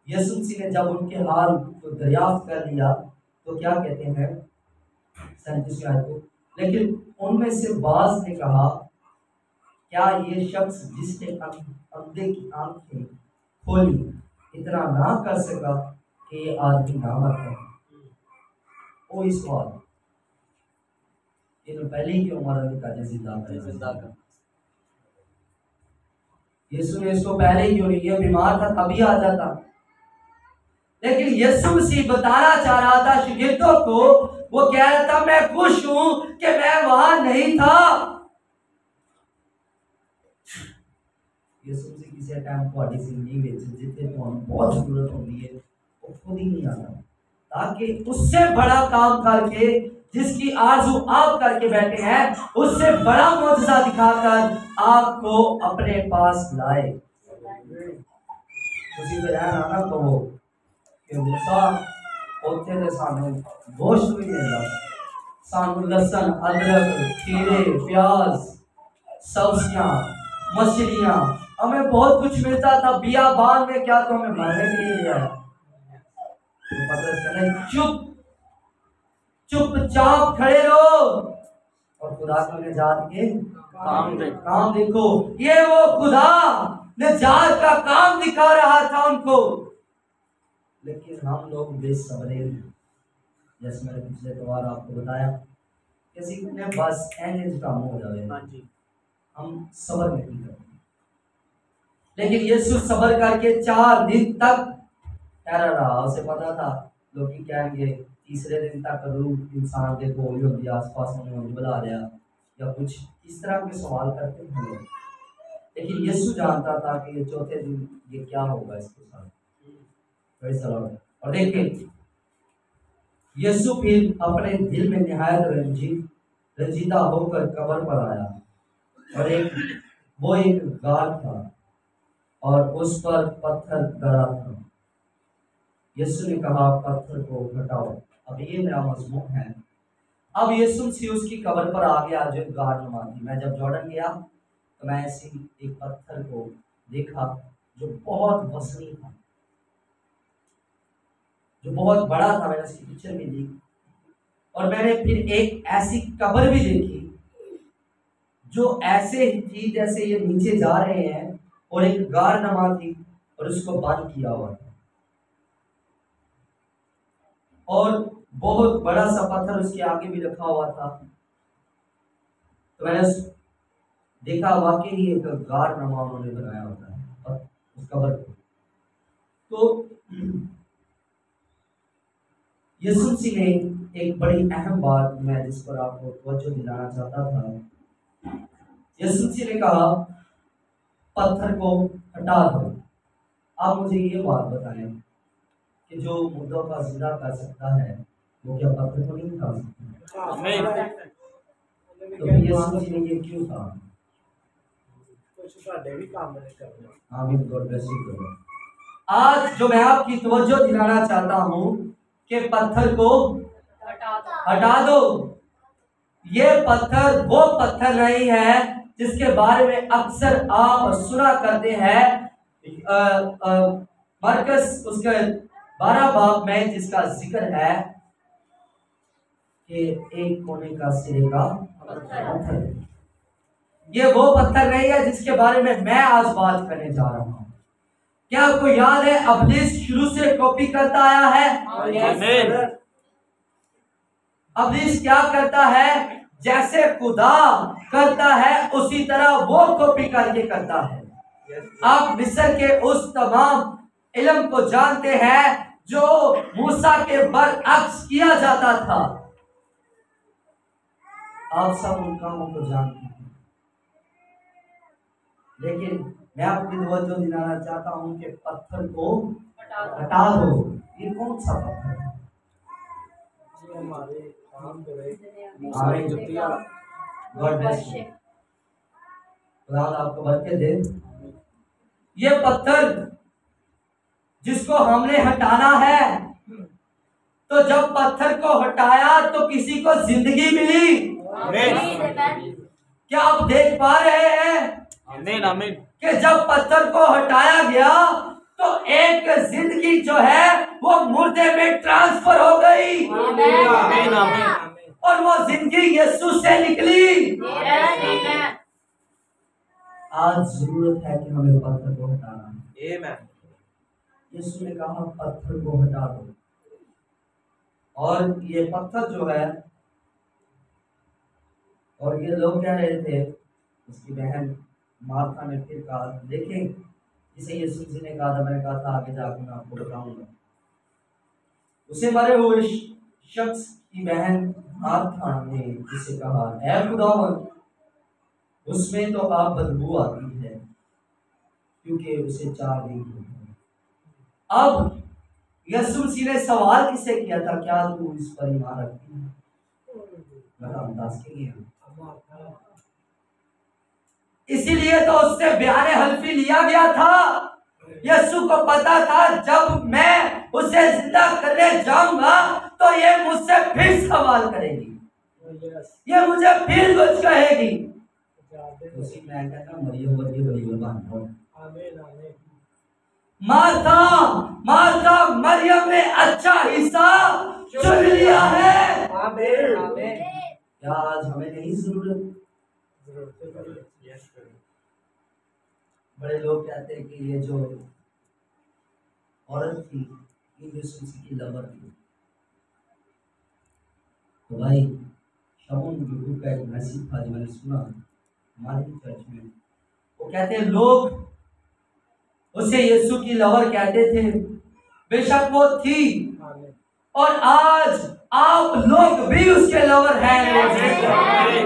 यीशु मसीह ने जब उनके हाल को दरियाफ्त कर लिया तो क्या कहते हैं 37 आयत को, लेकिन उनमें से बाज ने कहा क्या ये शख्स जिसने अंधे की आंखें खोली इतना ना कर सका कि ये आदमी ना मरता? वो इस बात ये पहले ही उम्र का जिंदा कर यीशु ने इसको पहले ही क्यों नहीं, ये बीमार था तभी आ जाता। लेकिन यीशु मसीह बताना चाह रहा था शिगिर्दों को, वो कह रहा था मैं खुश हूं कि मैं वहां नहीं था। यीशु मसीह किसी टाइम ਤੁਹਾਡੀ ਜ਼ਿੰਦਗੀ ਵਿੱਚ जिथे ਤੁਹਾਨੂੰ बहुत जरूरत होती है वो खुद ही नहीं आता, ताकि उससे बड़ा काम करके जिसकी आरज़ू आप करके बैठे हैं उससे बड़ा मौजज़ा दिखाकर आपको अपने पास लाए। उसी तरह ना कहो कि मूसा ਉੱਥੇ ਦੇ ਸਾਨੂੰ गोश्त भी मिलता, सानू लसन अदरक खीरे प्याज सब्जियां मछलियां हमें बहुत कुछ मिलता था, बियाबान में क्या तो हमें मारने के लिए लिया है। तो पतरस कहता है चुपचाप खड़े रहो और खुदा को निजात के काम देखो। ये वो खुदा निजात का काम दिखा रहा था उनको, लेकिन हम लोग बेसब्रे हैं। जैसे मैंने पिछले बार आपको बताया, किसी ने बस एंड काम हो जाए, हम सब्र नहीं करते। लेकिन यीशु सब्र करके 4 दिन तक ठहरा रहा। उसे पता था लोग कहेंगे तीसरे दिन तक रूह इंसान के कोई होती आसपास उन्होंने बुला लिया या कुछ इस तरह के सवाल करते हैं लोग। लेकिन यीशु जानता था कि ये चौथे दिन ये क्या होगा इसके साथ। और देखिए यीशु फिर अपने दिल में निहायत रंजीदा होकर कब्र पर आया और एक गार था और उस पर पत्थर गड़ा था। यीशु ने कहा पत्थर को हटाओ। अब ये मेरा मजमून है। अब यीशु मसीह उसकी कब्र पर आ गया जो गार नुमा थी। मैं जब जॉर्डन गया तो मैं ऐसी एक पत्थर को देखा जो बहुत वजनी था, जो बहुत बड़ा था। मैंने उसकी पिक्चर भी दी और मैंने फिर एक ऐसी कब्र भी देखी जो ऐसे ही थी जैसे ये नीचे जा रहे हैं और एक गार नमा थी और उसको बंद किया हुआ था और बहुत बड़ा सा पत्थर उसके आगे भी रखा हुआ था। तो मैंने देखा वाकई ही एक गार नमा उन्होंने बनाया होता है उस कब्र को। तो यीशु मसीह ने एक बड़ी अहम बात मैं जिस पर आपको तवज्जो दिलाना चाहता था। यीशु मसीह ने कहा पत्थर को हटा दो। आप मुझे ये बात बताएं कि जो मुर्दों का जिंदा कर सकता है वो क्या पत्थर को नहीं उठा सकता? तो यीशु मसीह ने ये क्यों कहा? आमीन, गॉड ब्लेस यू। आज जो मैं आपकी तवज्जो दिलाना चाहता हूँ कि पत्थर को हटा दो। ये पत्थर वो पत्थर नहीं है जिसके बारे में अक्सर आप सुना करते हैं। मरकस उसके 12 बाब में जिसका जिक्र है कि एक कोने का सिरे का पत्थर। ये वो पत्थर नहीं है जिसके बारे में मैं आज बात करने जा रहा हूँ। क्या आपको याद है अब्लिस शुरू से कॉपी करता आया है? अब्लिस क्या करता है? जैसे खुदा करता है उसी तरह वो कॉपी करके करता है। आप मिस्र के उस तमाम इल्म को जानते हैं जो मूसा के बरअक्स किया जाता था। आप सब उन कामों को जानते हैं, लेकिन मैं आपकी तवज्जो दिलाना चाहता हूं कि पत्थर को हटा दो। ये कौन सा पत्थर है? गॉड ब्लेस यू, खुदा आपको बरकत दे। ये पत्थर जिसको हमने हटाना है, तो जब पत्थर को हटाया तो किसी को जिंदगी मिली। क्या आप देख पा रहे हैं? आमीन आमीन। कि जब पत्थर को हटाया गया तो एक जिंदगी जो है वो मुर्दे में ट्रांसफर हो गई। आमीन आमीन। और वो जिंदगी यीशु से निकली। आज जरूरत है कि हमें पत्थर को हटाना है। यीशु ने कहा पत्थर को हटा दो। और ये पत्थर जो है, और ये लोग कह रहे थे, उसकी बहन मार्था ने फिर कहा, देखें जिसे यीशु जी ने कहा था, मैंने कहा था आगे जाकर मैं आपको बताऊंगा। उसे मरे हुए शख्स की बहन मार्था ने जिसे कहा, ऐ खुदावंद उसमें तो आप बदबू आती है क्योंकि उसे 4 दिन हो गए। अब यीशु मसीह ने सवाल किससे किया था, क्या तू इस पर ईमान रखती है? दास के लिए। इसीलिए तो उससे बयाने हल्फी लिया गया था। यीशु को पता था जब मैं उसे जिंदा करने जाऊंगा तो ये मुझसे फिर सवाल करेगी, ये मुझे फिर कुछ कहेगी। उसी में कहता मरियम वर्गी बड़ी बात मार्था मार्था मरियम ने अच्छा हिस्सा चुन लिया है। क्या आज हमें नहीं जरूरत? बड़े लोग कहते हैं कि ये जो औरत थी ये यीशु मसीह की लवर थी। तो भाई शमून गुरु का एक मैसेज था जो मैंने सुना हमारे चर्च में। वो कहते हैं लोग उसे यीशु की लवर कहते थे, बेशक वो थी, और आज आप लोग भी उसके लवर हैं।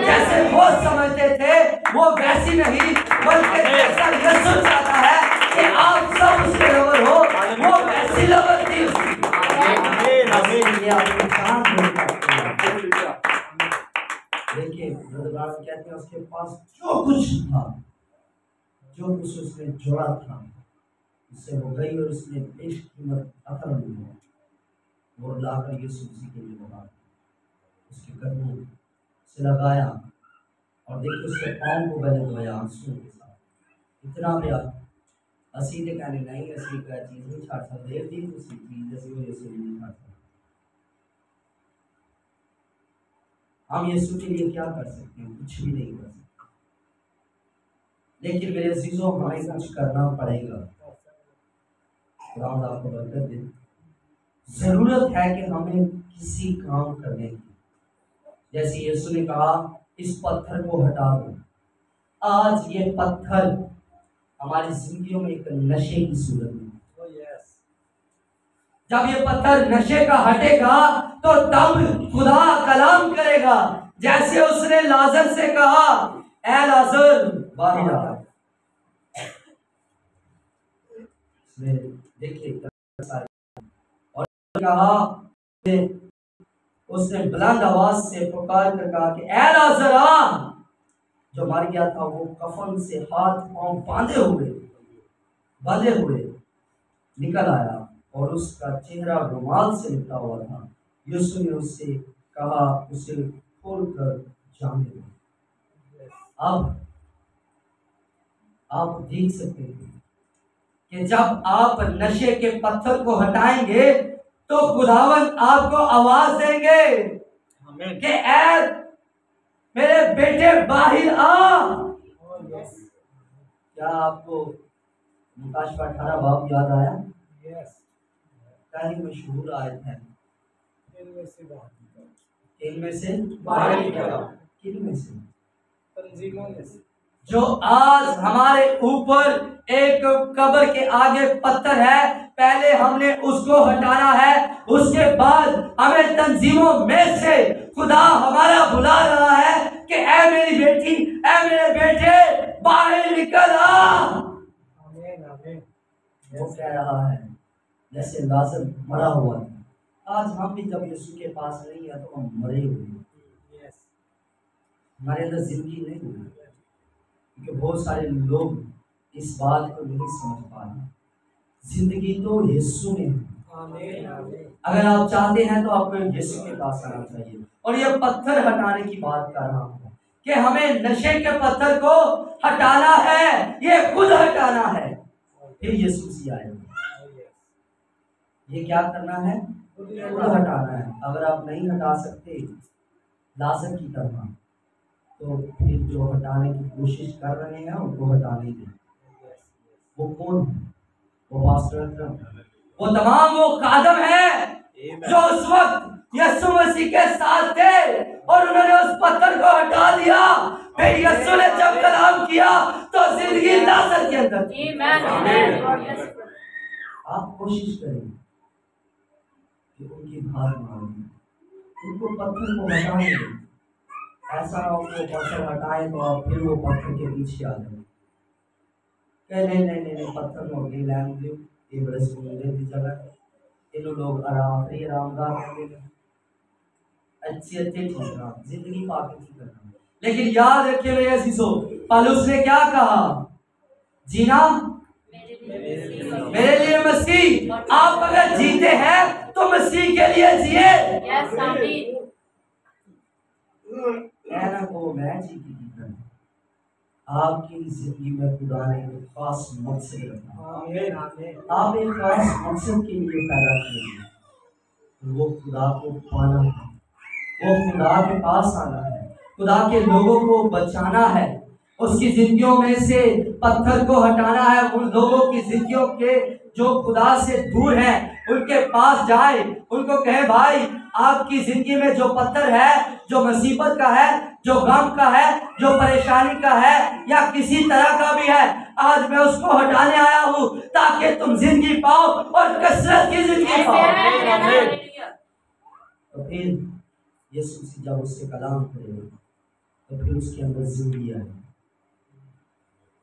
जैसे वो समझते थे वो वैसी नहीं, बल्कि जैसा यीशु चाहता है कि आप सब उसके लवर हो, वो वैसी लवर थी उसकी। देखिए कहते हैं उसके पास जो कुछ था, जो कुछ उसने जोड़ा था, उससे वो गई और उसने बेशकीमत अतरम लिया वो लाकर यीशु मसीह के लिए लगा, उसके कदमों से लगाया और देखिए उसके पाँव को पहले धोया आंसुओं के साथ। इतना प्यार असी ने कहने नहीं, असी का चीज नहीं छाड़ सकते, देव दी उसी चीज जैसे वो यीशु नहीं छाड़ सकते। हम यीशु के लिए क्या कर सकते हैं? कुछ भी नहीं कर सकते, लेकिन मेरे अजीजों हमें कुछ करना पड़ेगा। खुदा आपको बरकत दे। जरूरत है कि हमें किसी काम करने की, जैसे यीशु ने कहा इस पत्थर को हटा दो। आज ये पत्थर हमारी जिंदगियों में एक नशे की सूरत में, जब ये पत्थर नशे का हटेगा तो तब खुदा कलाम करेगा। जैसे उसने लाजर से कहा ए लाजर बाहर आ, देखिए और कहा, उसने बुलंद आवाज से पुकार कर कहा कि ए लाजर आ। जो मर गया था वो कफन से हाथ पांव बांधे हुए निकल आया और उसका चेहरा रुमाल से लिपटा हुआ था। यीशु ने उससे कहा उसे खोलकर जाने दो। अब आप देख सकते हैं कि जब आप नशे के पत्थर को हटाएंगे तो खुदावन आपको आवाज देंगे कि ऐ मेरे बेटे बाहर आ। क्या आपको मुकाशवा 18 बाब याद आया? क्या ही मशहूर आयत है, इनमें से बाहर निकला, किनमें से? तंजीमों में से। जो आज हमारे ऊपर एक कब्र के आगे पत्थर है, पहले हमने उसको हटाना है, उसके बाद हमें तंजीमों में से खुदा हमारा बुला रहा है कि ऐ मेरी बेटी, ऐ मेरे बेटे बाहर निकल आ। वो कह रहा है जैसे लाजर मरा हुआ था। आज हम भी जब यीशु के पास नहीं है तो हम मरे हुए हैं, हमारे अंदर जिंदगी नहीं हुई, क्योंकि बहुत सारे लोग इस बात को नहीं समझ पा रहे। जिंदगी तो यीशु में है। अगर आप चाहते हैं तो आपको यीशु के पास आना चाहिए। और ये पत्थर हटाने की बात कर रहा हूँ कि हमें नशे के पत्थर को हटाना है, ये खुद हटाना है, फिर यीशु से आएगा। ये क्या करना है? खुद हटाना है। अगर आप नहीं हटा सकते लाजर की तरह, तो फिर जो हटाने की कोशिश कर रहे हैं उनको हटाने दें। वो कौन है? वो पास्टर, वो तमाम वो खादम है जो उस वक्त यीशु मसीह के साथ थे और उन्होंने उस पत्थर को हटा दिया। फिर यीशु ने जब कलाम किया तो जिंदगी लाजर के अंदर थी। आप कोशिश करें कि उनकी भार मारें, उनको पत्थर को हटाने दें। ऐसा ना हो कि पत्थर हटाए तो आप फिर वो पत्थर के पीछे आ जाए। नहीं पत्थर को अगली लैंड दो, ये बड़े सुंदर की जगह है, इन लोग आरामदार होंगे, अच्छी ठीक है, जिंदगी पाके ठीक करना। लेकिन याद रखिए मेरे अजीजों, पौलुस ने क्या कहा? जीना मेरे लिए मसीह। आप अगर जीते हैं तो मसीह के लिए जिए। कहना को मैं जी की आपकी जिंदगी में खुदा ने एक खास मकसद रखा। आमीन आमीन। आप एक खास मकसद के लिए पैदा किए हैं। वो खुदा को पाना है, वो खुदा के पास आना है, खुदा के लोगों को बचाना है, उसकी जिंदगियों में से पत्थर को हटाना है। उन लोगों की जिंदगियों के जो खुदा से दूर हैं उनके पास जाए, उनको कहे भाई आपकी जिंदगी में जो पत्थर है, जो मुसीबत का है, जो गम का है, जो परेशानी का है या किसी तरह का भी है, आज मैं उसको हटाने आया हूँ ताकि तुम जिंदगी पाओ और कसरत की जिंदगी पाओ। तो फिर यीशु मसीह जब उससे कलाम करेगा तो फिर उसके अंदर जिंदगी आएगी।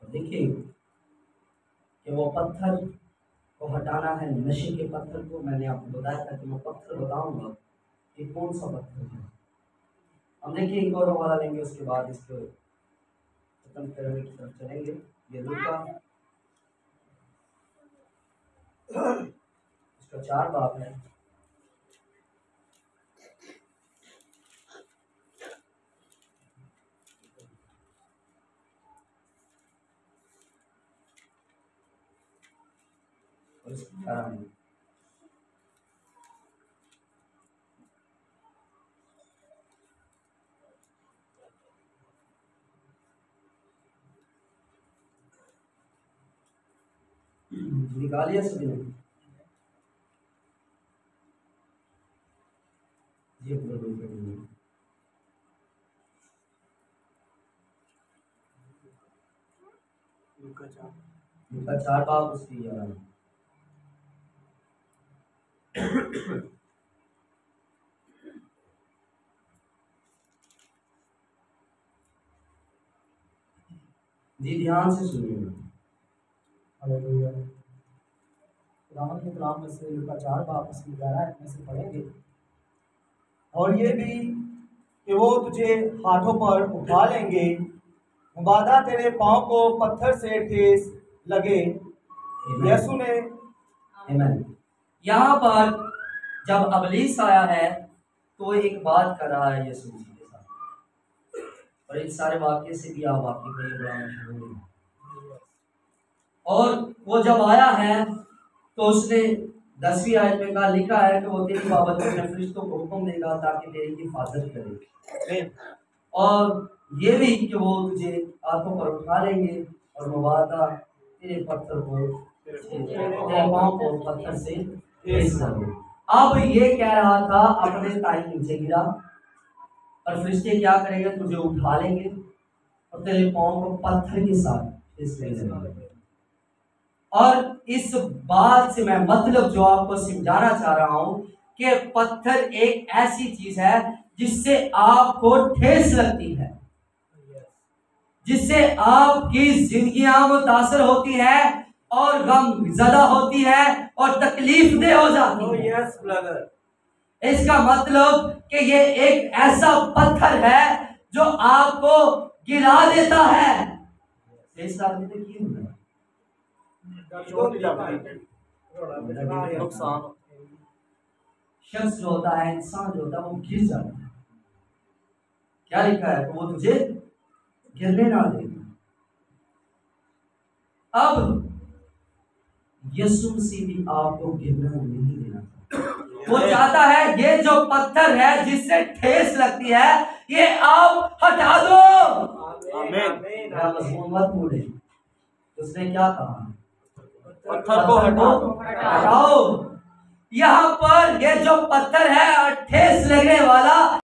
तो देखिए कि वो पत्थर को हटाना है, नशे के पत्थर को। मैंने आपको बताया था कि मैं पत्थर बताऊंगा कि कौन सा पत्थर है। हम देखिए एक और हवाला लेंगे, उसके बाद इसको खत्म करने की तरफ चलेंगे। ये लूका इसका 4 बाब है। और इसकी 11 है। निकालिए सभी ने ये पूरा बोल करेंगे। लूका 4 बाब उसकी 11 है। जी ध्यान से सुनिएगा। हालेलुया। खुदावंद के कलाम में से लूका 4 बाब उसकी 11 में से पढ़ेंगे। और ये भी कि वो तुझे हाथों पर उठा लेंगे, मुबादा तेरे पांव को पत्थर से ठेस लगे। यीशु ने आमीन। यहाँ पर जब अबलीस आया है तो एक बात कर रहा है यीशु मसीह के साथ, और इन सारे वाक्य से भी आप वाकिफ है, बड़ा मशहूर है। और वो जब आया है तो उसने 10वीं आयत में कहा, लिखा है कि वो तेरी बाबत अपने फरिश्तों को हुक्म देगा ताकि तेरी हिफाजत करे, और ये भी कि वो तुझे हाथों पर उठा लेंगे और मुबादा तेरे पत्थर को तेरे पाँव को पत्थर से ठेस देंगे। अब ये कह रहा था अपने ताई नीचे गिरा और फरिश्ते क्या करेंगे, तुझे उठा लेंगे और तेरे पाँव को पत्थर के साथ ठेस देंगे। और इस बात से मैं मतलब जो आपको समझाना चाह रहा हूं कि पत्थर एक ऐसी चीज है जिससे आपको ठेस लगती है, जिससे आपकी जिंदगियां मुतासर होती है और गम ज़दा होती है और तकलीफ दे हो जाती है। यस ब्रदर, इसका मतलब कि ये एक ऐसा पत्थर है जो आपको गिरा देता है। इस आदमी ने की होना नुकसान शख्स जो होता है, इंसान जो होता है, वो गिर जाता है। क्या लिखा है, तो वो तुझे गिरने ना देगा। अब यीशु मसीह भी आपको गिरना नहीं देना चाहता। वो चाहता है ये जो पत्थर है जिससे ठेस लगती है, ये आप हटा दो। आमीन। मजमून मत बोले। उसने क्या कहा, पत्थर को हटाओ। यहाँ पर ये जो पत्थर है ठेस लगने वाला,